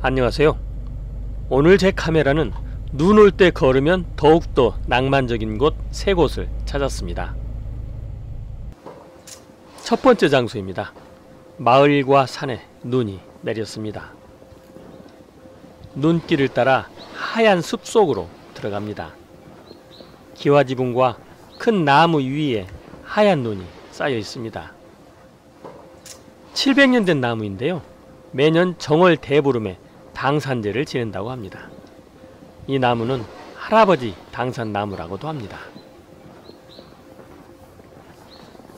안녕하세요. 오늘 제 카메라는 눈 올 때 걸으면 더욱더 낭만적인 곳 3곳을 찾았습니다. 첫 번째 장소입니다. 마을과 산에 눈이 내렸습니다. 눈길을 따라 하얀 숲 속으로 들어갑니다. 기와지붕과 큰 나무 위에 하얀 눈이 쌓여 있습니다. 700년 된 나무인데요. 매년 정월 대보름에 당산제를 지낸다고 합니다. 이 나무는 할아버지 당산나무라고도 합니다.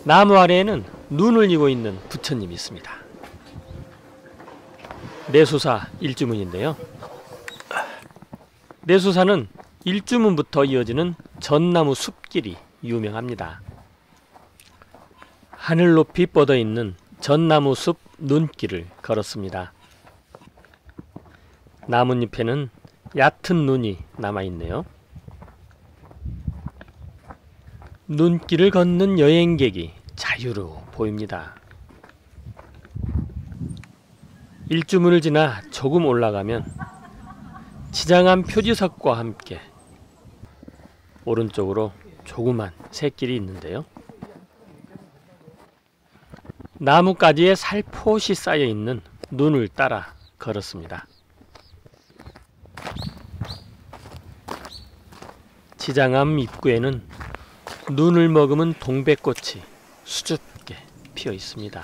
나무 아래에는 눈을 이고 있는 부처님이 있습니다. 내소사 일주문인데요. 내소사는 일주문부터 이어지는 전나무 숲길이 유명합니다. 하늘 높이 뻗어 있는 전나무 숲 눈길을 걸었습니다. 나뭇잎에는 얕은 눈이 남아있네요. 눈길을 걷는 여행객이 자유로워 보입니다. 일주문을 지나 조금 올라가면 지장암 표지석과 함께 오른쪽으로 조그만 샛길이 있는데요. 나뭇가지에 살포시 쌓여있는 눈을 따라 걸었습니다. 지장암 입구에는 눈을 머금은 동백꽃이 수줍게 피어 있습니다.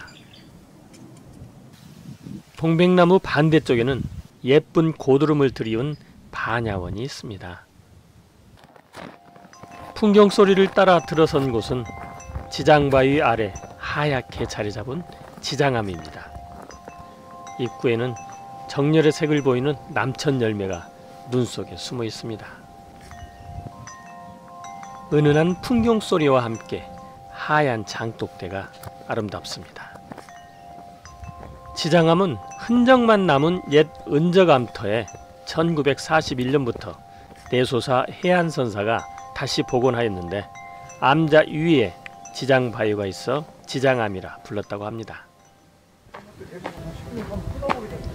동백나무 반대쪽에는 예쁜 고드름을 들이운 반야원이 있습니다. 풍경 소리를 따라 들어선 곳은 지장바위 아래 하얗게 자리 잡은 지장암입니다. 입구에는 정열의 색을 보이는 남천 열매가 눈 속에 숨어 있습니다. 은은한 풍경 소리와 함께 하얀 장독대가 아름답습니다. 지장암은 흔적만 남은 옛 은적암터에 1941년부터 내소사 해안선사가 다시 복원하였는데 암자 위에 지장바위가 있어 지장암이라 불렀다고 합니다.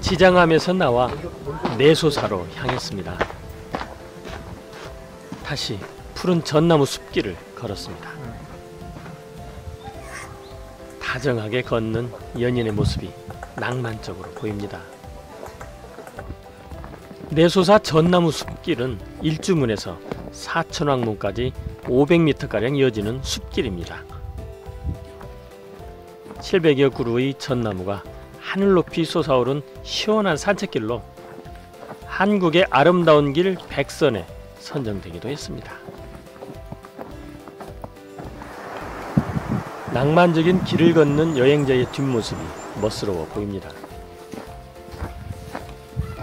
지장암에서 나와 내소사로 향했습니다. 다시 푸른 전나무 숲길을 걸었습니다. 다정하게 걷는 연인의 모습이 낭만적으로 보입니다. 내소사 전나무 숲길은 일주문에서 사천왕문까지 500m가량 이어지는 숲길입니다. 700여 그루의 전나무가 하늘 높이 솟아오른 시원한 산책길로 한국의 아름다운 길 100선에 선정되기도 했습니다. 낭만적인 길을 걷는 여행자의 뒷모습이 멋스러워 보입니다.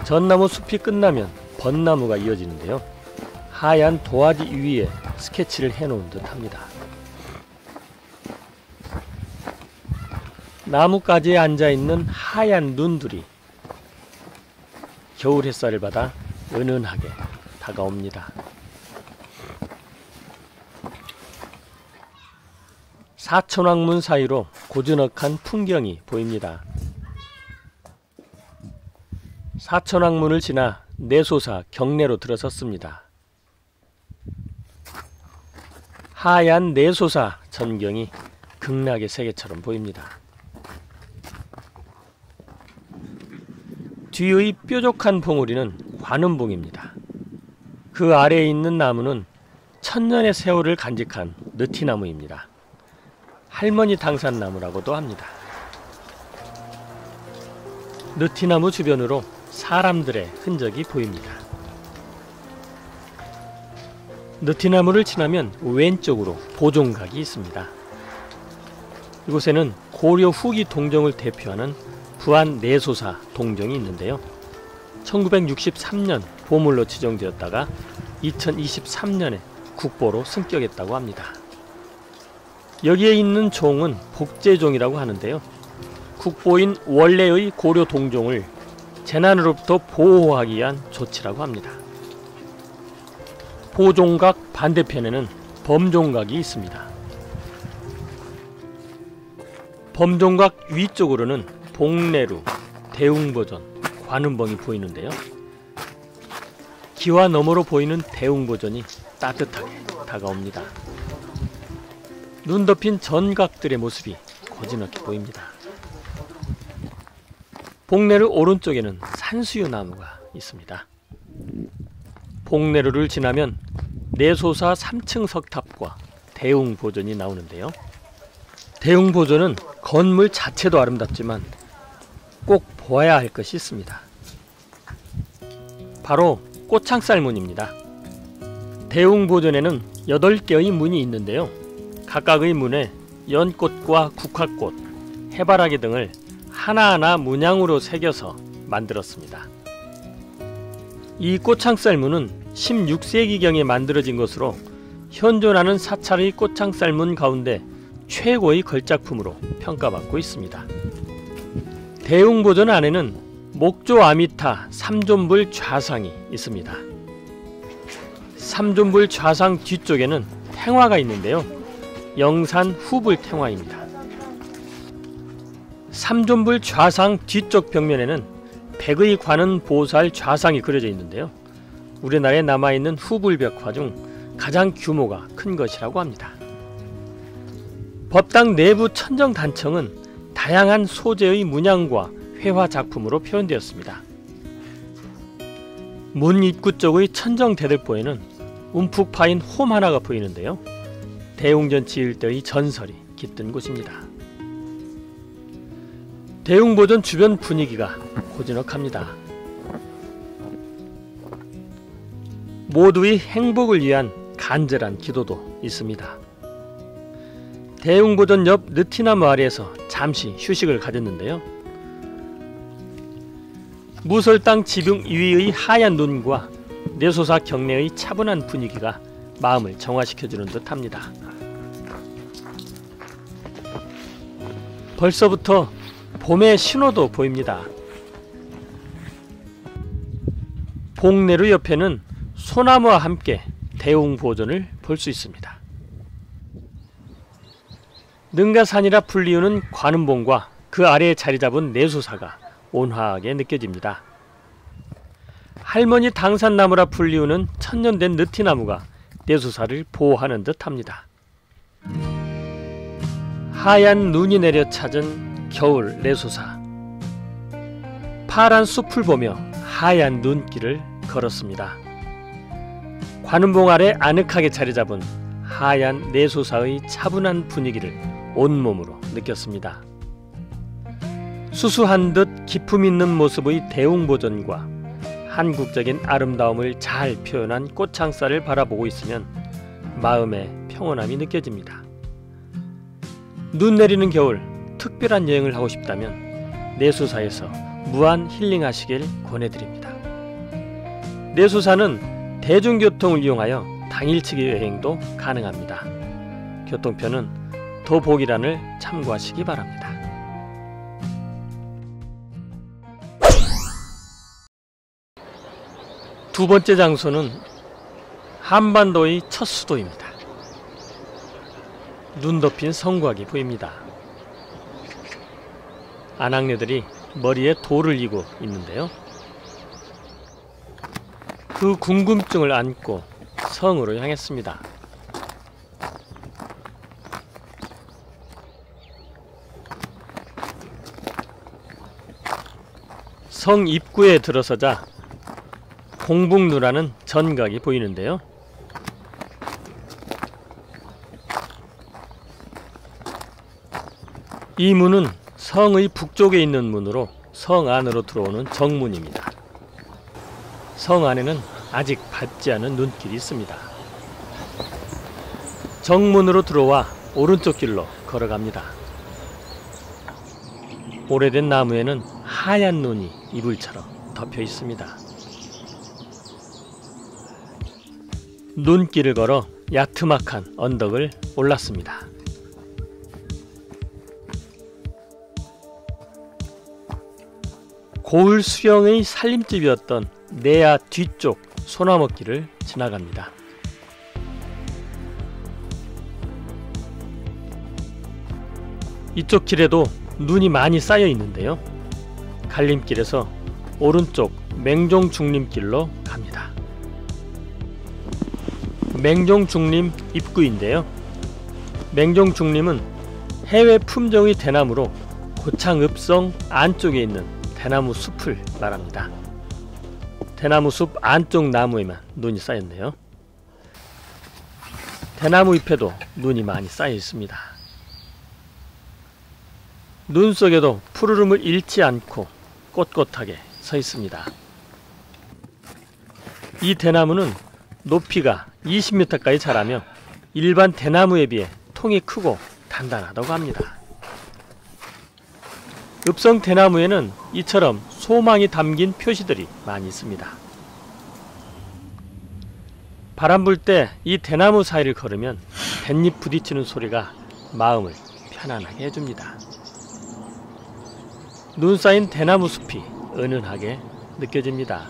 전나무 숲이 끝나면 벚나무가 이어지는데요. 하얀 도화지 위에 스케치를 해놓은 듯합니다. 나뭇가지에 앉아있는 하얀 눈들이 겨울 햇살을 받아 은은하게 다가옵니다. 사천왕문 사이로 고즈넉한 풍경이 보입니다. 사천왕문을 지나 내소사 경내로 들어섰습니다. 하얀 내소사 전경이 극락의 세계처럼 보입니다. 뒤의 뾰족한 봉우리는 관음봉입니다. 그 아래에 있는 나무는 천년의 세월을 간직한 느티나무입니다. 할머니 당산나무라고도 합니다. 느티나무 주변으로 사람들의 흔적이 보입니다. 느티나무를 지나면 왼쪽으로 보종각이 있습니다. 이곳에는 고려 후기 동정을 대표하는 부안 내소사 동정이 있는데요. 1963년 보물로 지정되었다가 2023년에 국보로 승격했다고 합니다. 여기에 있는 종은 복제종이라고 하는데요. 국보인 원래의 고려 동종을 재난으로부터 보호하기 위한 조치라고 합니다. 보종각 반대편에는 범종각이 있습니다. 범종각 위쪽으로는 복례루, 대웅보전, 관음봉이 보이는데요. 기와 너머로 보이는 대웅보전이 따뜻하게 다가옵니다. 눈 덮인 전각들의 모습이 고즈넉해 보입니다. 복내루 오른쪽에는 산수유 나무가 있습니다. 복내루를 지나면 내소사 3층 석탑과 대웅보전이 나오는데요. 대웅보전은 건물 자체도 아름답지만 꼭 보아야 할 것이 있습니다. 바로 꽃창살문입니다. 대웅보전에는 8개의 문이 있는데요. 각각의 문에 연꽃과 국화꽃, 해바라기 등을 하나하나 문양으로 새겨서 만들었습니다. 이 꽃창살문은 16세기경에 만들어진 것으로 현존하는 사찰의 꽃창살문 가운데 최고의 걸작품으로 평가받고 있습니다. 대웅보전 안에는 목조 아미타 삼존불 좌상이 있습니다. 삼존불 좌상 뒤쪽에는 탱화가 있는데요. 영산 후불 탱화입니다. 삼존불 좌상 뒤쪽 벽면에는 백의 관은 보살 좌상이 그려져 있는데요. 우리나라에 남아있는 후불벽화 중 가장 규모가 큰 것이라고 합니다. 법당 내부 천정 단청은 다양한 소재의 문양과 회화 작품으로 표현되었습니다. 문 입구 쪽의 천정 대들보에는 움푹 파인 홈 하나가 보이는데요. 대웅전 지을 때의 전설이 깃든 곳입니다. 대웅보전 주변 분위기가 고즈넉합니다. 모두의 행복을 위한 간절한 기도도 있습니다. 대웅보전 옆 느티나무 아래에서 잠시 휴식을 가졌는데요. 무설당 지붕 위의 하얀 눈과 내소사 경내의 차분한 분위기가 마음을 정화시켜주는 듯합니다. 벌써부터 봄의 신호도 보입니다. 복내루 옆에는 소나무와 함께 대웅보전을 볼 수 있습니다. 능가산이라 불리우는 관음봉과 그 아래에 자리 잡은 내소사가 온화하게 느껴집니다. 할머니 당산나무라 불리우는 천년된 느티나무가 내소사를 보호하는 듯합니다. 하얀 눈이 내려 찾은 겨울 내소사. 파란 숲을 보며 하얀 눈길을 걸었습니다. 관음봉 아래 아늑하게 자리 잡은 하얀 내소사의 차분한 분위기를 온몸으로 느꼈습니다. 수수한 듯 기품 있는 모습의 대웅보전과 한국적인 아름다움을 잘 표현한 꽃창살을 바라보고 있으면 마음의 평온함이 느껴집니다. 눈 내리는 겨울 특별한 여행을 하고 싶다면 내소사에서 무한 힐링하시길 권해드립니다. 내소사는 대중교통을 이용하여 당일치기 여행도 가능합니다. 교통편은 더보기란을 참고하시기 바랍니다. 두 번째 장소는 한반도의 첫 수도입니다. 눈 덮인 성곽이 보입니다. 아낙네들이 머리에 돌을 이고 있는데요. 그 궁금증을 안고 성으로 향했습니다. 성 입구에 들어서자 공북루라는 전각이 보이는데요. 이 문은 성의 북쪽에 있는 문으로 성 안으로 들어오는 정문입니다. 성 안에는 아직 밟지 않은 눈길이 있습니다. 정문으로 들어와 오른쪽 길로 걸어갑니다. 오래된 나무에는 하얀 눈이 이불처럼 덮여 있습니다. 눈길을 걸어 야트막한 언덕을 올랐습니다. 고을 수령의 살림집이었던 내야 뒤쪽 소나무길을 지나갑니다. 이쪽 길에도 눈이 많이 쌓여 있는데요. 갈림길에서 오른쪽 맹종중림길로 갑니다. 맹종중림 입구인데요. 맹종중림은 해외 품종의 대나무로 고창읍성 안쪽에 있는 대나무 숲을 말합니다. 대나무 숲 안쪽 나무에만 눈이 쌓였네요. 대나무 잎에도 눈이 많이 쌓여 있습니다. 눈 속에도 푸르름을 잃지 않고 꼿꼿하게 서 있습니다. 이 대나무는 높이가 20m까지 자라며 일반 대나무에 비해 통이 크고 단단하다고 합니다. 읍성 대나무에는 이처럼 소망이 담긴 표시들이 많이 있습니다. 바람 불 때 이 대나무 사이를 걸으면 뱃잎 부딪히는 소리가 마음을 편안하게 해줍니다. 눈 쌓인 대나무 숲이 은은하게 느껴집니다.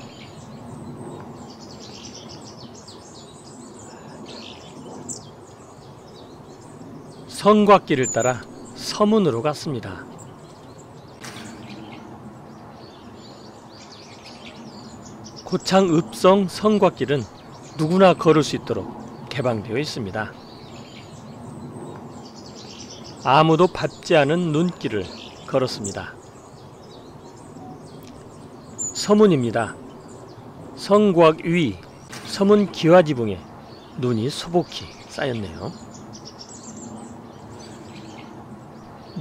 성곽길을 따라 서문으로 갔습니다. 고창읍성 성곽길은 누구나 걸을 수 있도록 개방되어 있습니다. 아무도 밟지 않은 눈길을 걸었습니다. 서문입니다. 성곽 위 서문 기와지붕에 눈이 소복히 쌓였네요.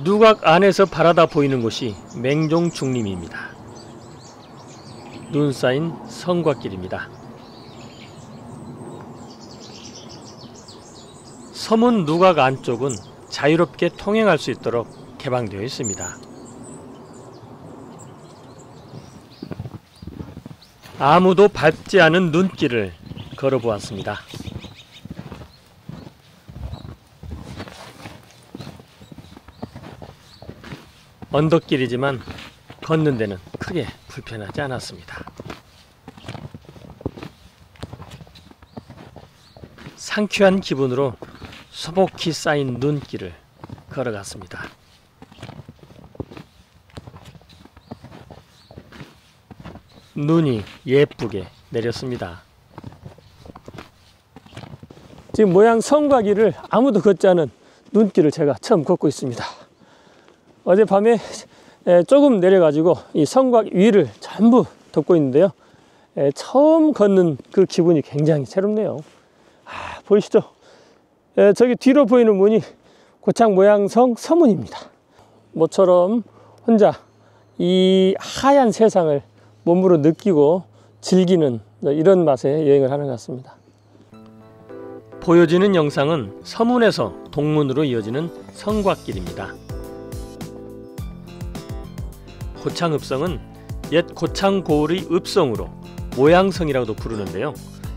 누각 안에서 바라다 보이는 곳이 맹종중림입니다. 눈 쌓인 성곽길입니다. 서문 누각 안쪽은 자유롭게 통행할 수 있도록 개방되어 있습니다. 아무도 밟지 않은 눈길을 걸어보았습니다. 언덕길이지만 걷는 데는 크게 불편하지 않았습니다. 상쾌한 기분으로 소복히 쌓인 눈길을 걸어갔습니다. 눈이 예쁘게 내렸습니다. 지금 모양 성곽길을 아무도 걷지 않은 눈길을 제가 처음 걷고 있습니다. 어젯밤에 조금 내려가지고 이 성곽 위를 전부 덮고 있는데요. 처음 걷는 그 기분이 굉장히 새롭네요. 보이시죠? 저기 뒤로 보이는 문이 고창 모양성 서문입니다. 모처럼 혼자 이 하얀 세상을 몸으로 느끼고 즐기는 이런 맛의 여행을 하는 것 같습니다. 보여지는 영상은 서문에서 동문으로 이어지는 성곽길입니다. 고창읍성은 옛 고창고을의 읍성으로 모양성이라고도 부르는데요.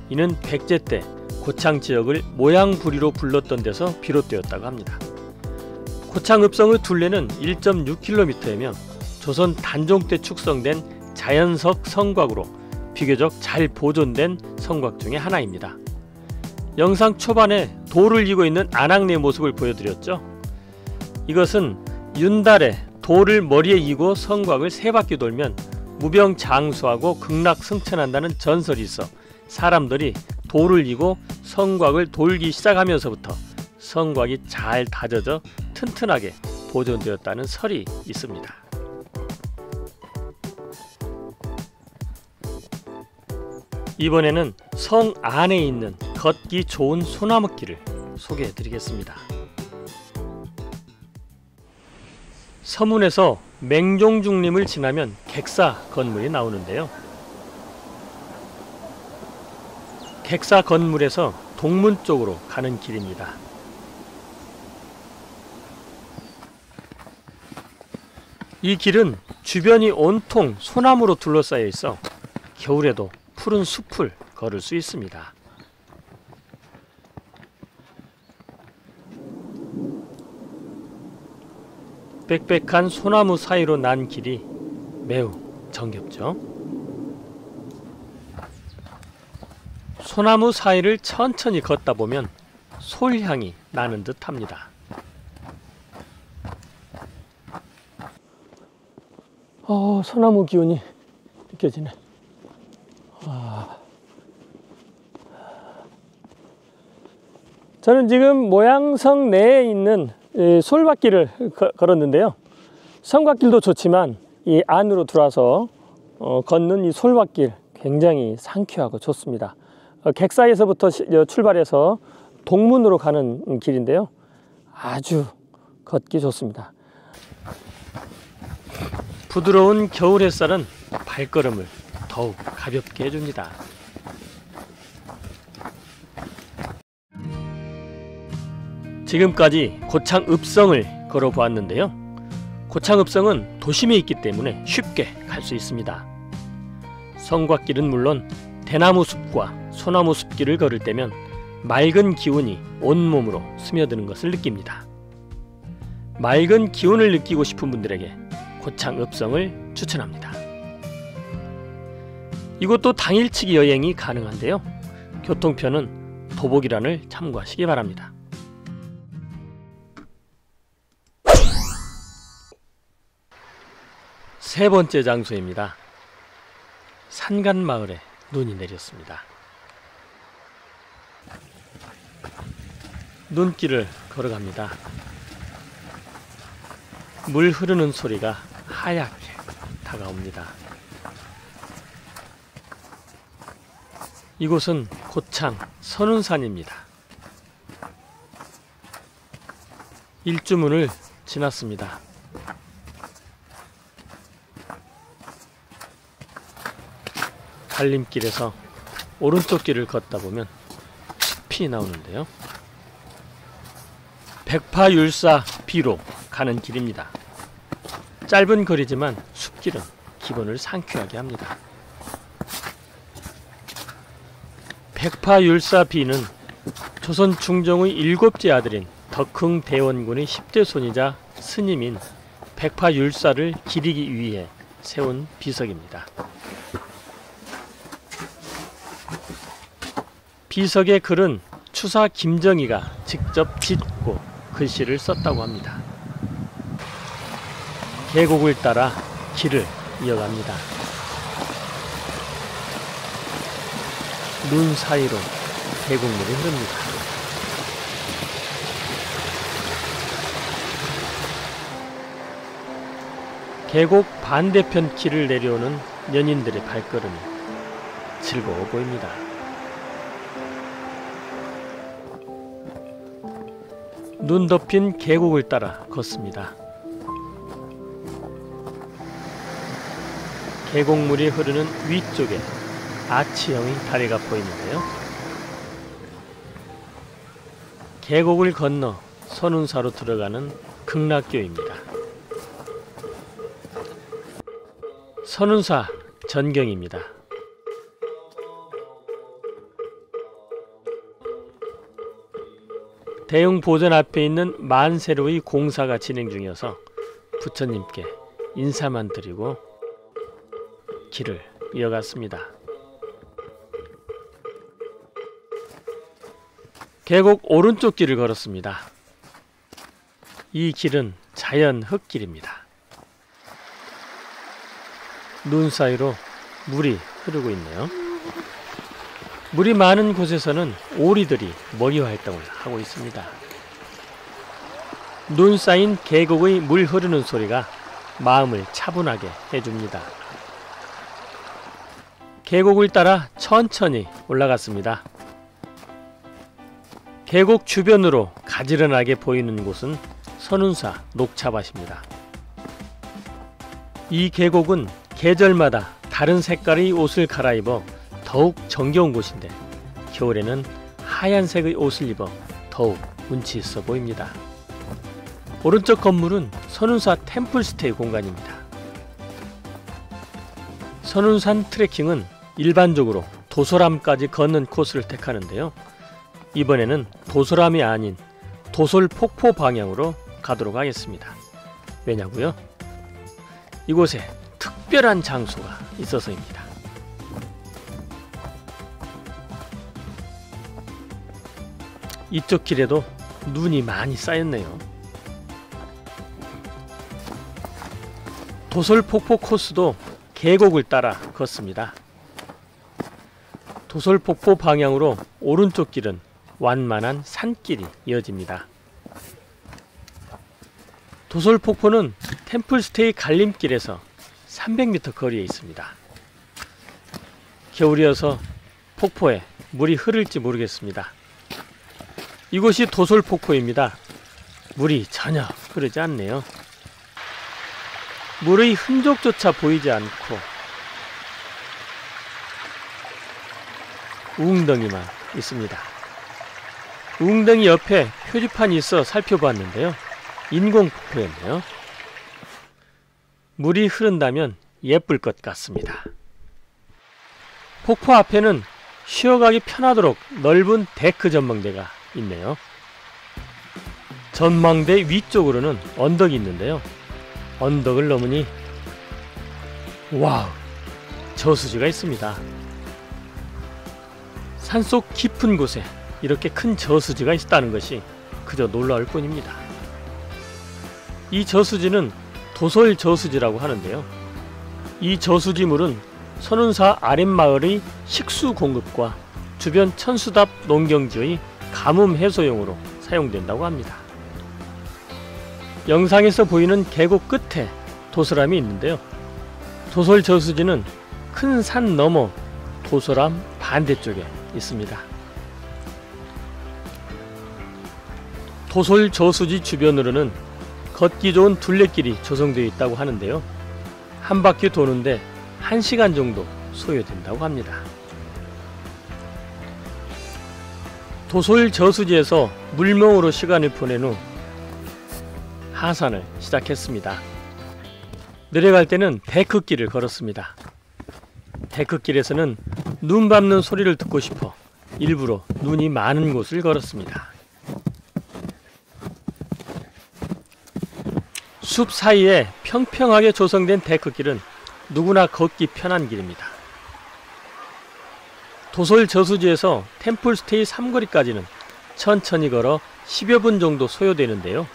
이는 백제 때 고창 지역을 모양부리로 불렀던 데서 비롯되었다고 합니다. 고창읍성의 둘레는 1.6km이며 조선 단종 때 축성된 자연석 성곽으로 비교적 잘 보존된 성곽 중에 하나입니다. 영상 초반에 돌을 이고 있는 안악내의 모습을 보여드렸죠. 이것은 윤달에 돌을 머리에 이고 성곽을 세 바퀴 돌면 무병장수하고 극락승천한다는 전설이 있어 사람들이 돌을 이고 성곽을 돌기 시작하면서부터 성곽이 잘 다져져 튼튼하게 보존되었다는 설이 있습니다. 이번에는 성 안에 있는 걷기 좋은 소나무길을 소개해 드리겠습니다. 서문에서 맹종중림을 지나면 객사 건물이 나오는데요. 객사 건물에서 동문 쪽으로 가는 길입니다. 이 길은 주변이 온통 소나무로 둘러싸여 있어 겨울에도 푸른 숲을 걸을 수 있습니다. 빽빽한 소나무 사이로 난 길이 매우 정겹죠. 소나무 사이를 천천히 걷다 보면 솔향이 나는 듯 합니다. 소나무 기운이 느껴지네. 저는 지금 모양성 내에 있는 솔밭길을 걸었는데요. 성곽길도 좋지만 이 안으로 들어와서 걷는 이 솔밭길 굉장히 상쾌하고 좋습니다. 객사에서부터 출발해서 동문으로 가는 길인데요. 아주 걷기 좋습니다. 부드러운 겨울 햇살은 발걸음을 더욱 가볍게 해줍니다. 지금까지 고창읍성을 걸어보았는데요. 고창읍성은 도심에 있기 때문에 쉽게 갈 수 있습니다. 성곽길은 물론 대나무 숲과 소나무 숲길을 걸을 때면 맑은 기운이 온몸으로 스며드는 것을 느낍니다. 맑은 기운을 느끼고 싶은 분들에게 고창읍성을 추천합니다. 이곳도 당일치기 여행이 가능한데요. 교통편은 더보기란을 참고하시기 바랍니다. 세 번째 장소입니다. 산간마을에 눈이 내렸습니다. 눈길을 걸어갑니다. 물 흐르는 소리가 하얗게 다가옵니다. 이곳은 고창 선운산입니다. 일주문을 지났습니다. 갈림길에서 오른쪽 길을 걷다 보면 숲이 나오는데요. 백파율사 비로 가는 길입니다. 짧은 거리지만 숲길은 기분을 상쾌하게 합니다. 백파율사 비는 조선 중종의 7째 아들인 덕흥대원군의 10대 손이자 스님인 백파율사를 기리기 위해 세운 비석입니다. 비석의 글은 추사 김정희가 직접 빚고 글씨를 썼다고 합니다. 계곡을 따라 길을 이어갑니다. 눈 사이로 계곡물이 흐릅니다. 계곡 반대편 길을 내려오는 연인들의 발걸음이 즐거워 보입니다. 눈 덮인 계곡을 따라 걷습니다. 계곡물이 흐르는 위쪽에 아치형의 다리가 보이는데요. 계곡을 건너 선운사로 들어가는 극락교입니다. 선운사 전경입니다. 대흥보전 앞에 있는 만세로의 공사가 진행 중이어서 부처님께 인사만 드리고 길을 이어갔습니다. 계곡 오른쪽 길을 걸었습니다. 이 길은 자연 흙길입니다. 눈 사이로 물이 흐르고 있네요. 물이 많은 곳에서는 오리들이 먹이 활동을 하고 있습니다. 눈 쌓인 계곡의 물 흐르는 소리가 마음을 차분하게 해줍니다. 계곡을 따라 천천히 올라갔습니다. 계곡 주변으로 가지런하게 보이는 곳은 선운사 녹차밭입니다. 이 계곡은 계절마다 다른 색깔의 옷을 갈아입어 더욱 정겨운 곳인데 겨울에는 하얀색의 옷을 입어 더욱 운치 있어 보입니다. 오른쪽 건물은 선운사 템플스테이 공간입니다. 선운산 트레킹은 일반적으로 도솔암까지 걷는 코스를 택하는데요. 이번에는 도솔암이 아닌 도솔폭포 방향으로 가도록 하겠습니다. 왜냐고요? 이곳에 특별한 장소가 있어서입니다. 이쪽 길에도 눈이 많이 쌓였네요. 도솔폭포 코스도 계곡을 따라 걷습니다. 도솔폭포 방향으로 오른쪽 길은 완만한 산길이 이어집니다. 도솔폭포는 템플스테이 갈림길에서 300m 거리에 있습니다. 겨울이어서 폭포에 물이 흐를지 모르겠습니다. 이곳이 도솔폭포입니다. 물이 전혀 흐르지 않네요. 물의 흔적조차 보이지 않고 웅덩이만 있습니다. 웅덩이 옆에 표지판이 있어 살펴보았는데요. 인공폭포였네요. 물이 흐른다면 예쁠 것 같습니다. 폭포 앞에는 쉬어가기 편하도록 넓은 데크 전망대가 있네요. 전망대 위쪽으로는 언덕이 있는데요. 언덕을 넘으니 와우! 저수지가 있습니다. 산속 깊은 곳에 이렇게 큰 저수지가 있다는 것이 그저 놀라울 뿐입니다. 이 저수지는 도솔 저수지라고 하는데요. 이 저수지물은 선운사 아랫마을의 식수 공급과 주변 천수답 농경지의 가뭄 해소용으로 사용된다고 합니다. 영상에서 보이는 계곡 끝에 도솔암이 있는데요. 도솔 저수지는 큰 산 너머 도솔암 반대쪽에 있습니다. 도솔 저수지 주변으로는 걷기 좋은 둘레길이 조성되어 있다고 하는데요. 한 바퀴 도는데 1시간 정도 소요된다고 합니다. 도솔 저수지에서 물멍으로 시간을 보낸 후 하산을 시작했습니다. 내려갈 때는 데크길을 걸었습니다. 데크길에서는 눈 밟는 소리를 듣고 싶어 일부러 눈이 많은 곳을 걸었습니다. 숲 사이에 평평하게 조성된 데크길은 누구나 걷기 편한 길입니다. 도솔 저수지에서 템플스테이 삼거리까지는 천천히 걸어 10여 분 정도 소요되는데요.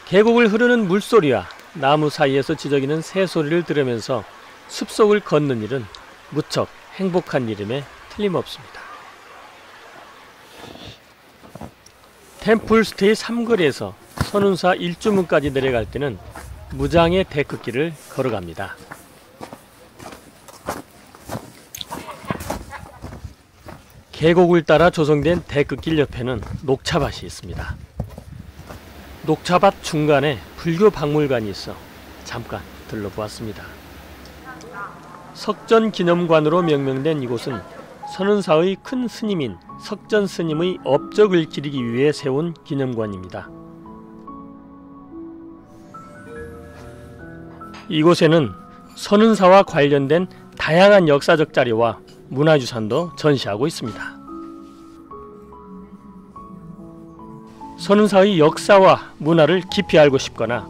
계곡을 흐르는 물소리와 나무 사이에서 지저귀는 새소리를 들으면서 숲속을 걷는 일은 무척 행복한 일임에 틀림없습니다. 템플스테이 삼거리에서 선운사 일주문까지 내려갈 때는 무장의 데크길을 걸어갑니다. 계곡을 따라 조성된 데크길 옆에는 녹차밭이 있습니다. 녹차밭 중간에 불교 박물관이 있어 잠깐 들러보았습니다. 석전기념관으로 명명된 이곳은 선운사의 큰 스님인 석전 스님의 업적을 기리기 위해 세운 기념관입니다. 이곳에는 선운사와 관련된 다양한 역사적 자료와 문화유산도 전시하고 있습니다. 선운사의 역사와 문화를 깊이 알고 싶거나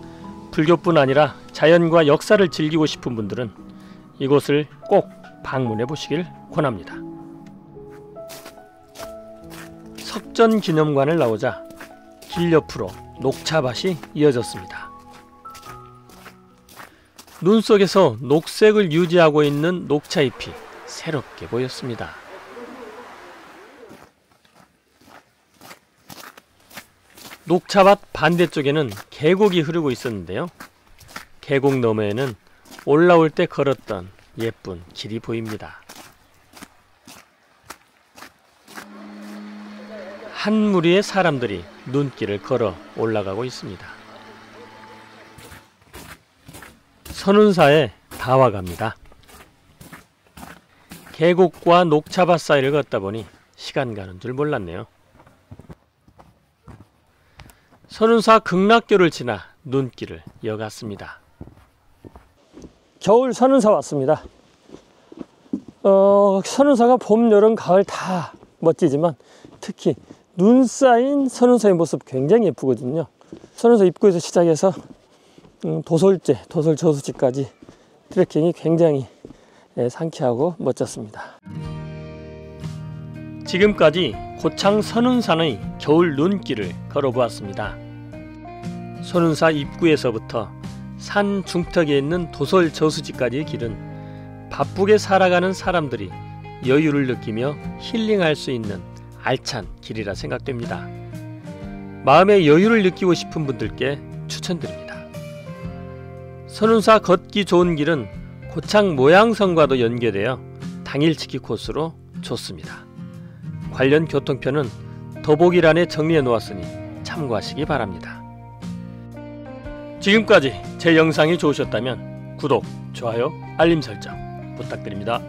불교뿐 아니라 자연과 역사를 즐기고 싶은 분들은 이곳을 꼭 방문해 보시길 권합니다. 석전기념관을 나오자 길 옆으로 녹차밭이 이어졌습니다. 눈 속에서 녹색을 유지하고 있는 녹차잎이 새롭게 보였습니다. 녹차밭 반대쪽에는 계곡이 흐르고 있었는데요. 계곡 너머에는 올라올 때 걸었던 예쁜 길이 보입니다. 한 무리의 사람들이 눈길을 걸어 올라가고 있습니다. 선운사에 다 와갑니다. 계곡과 녹차밭 사이를 걷다 보니 시간 가는 줄 몰랐네요. 선운사 극락교를 지나 눈길을 이어갔습니다. 겨울 선운사 왔습니다. 선운사가 봄, 여름, 가을 다 멋지지만 특히 눈 쌓인 선운사의 모습 굉장히 예쁘거든요. 선운사 입구에서 시작해서 도솔제, 도솔 저수지까지 트레킹이 굉장히 상쾌하고 멋졌습니다. 지금까지 고창 선운산의 겨울 눈길을 걸어보았습니다. 선운사 입구에서부터 산 중턱에 있는 도솔 저수지까지의 길은 바쁘게 살아가는 사람들이 여유를 느끼며 힐링할 수 있는 알찬 길이라 생각됩니다. 마음의 여유를 느끼고 싶은 분들께 추천드립니다. 선운사 걷기 좋은 길은 고창 모양성과도 연계되어 당일치기 코스로 좋습니다. 관련 교통편은 더보기란에 정리해 놓았으니 참고하시기 바랍니다. 지금까지 제 영상이 좋으셨다면 구독, 좋아요, 알림 설정 부탁드립니다.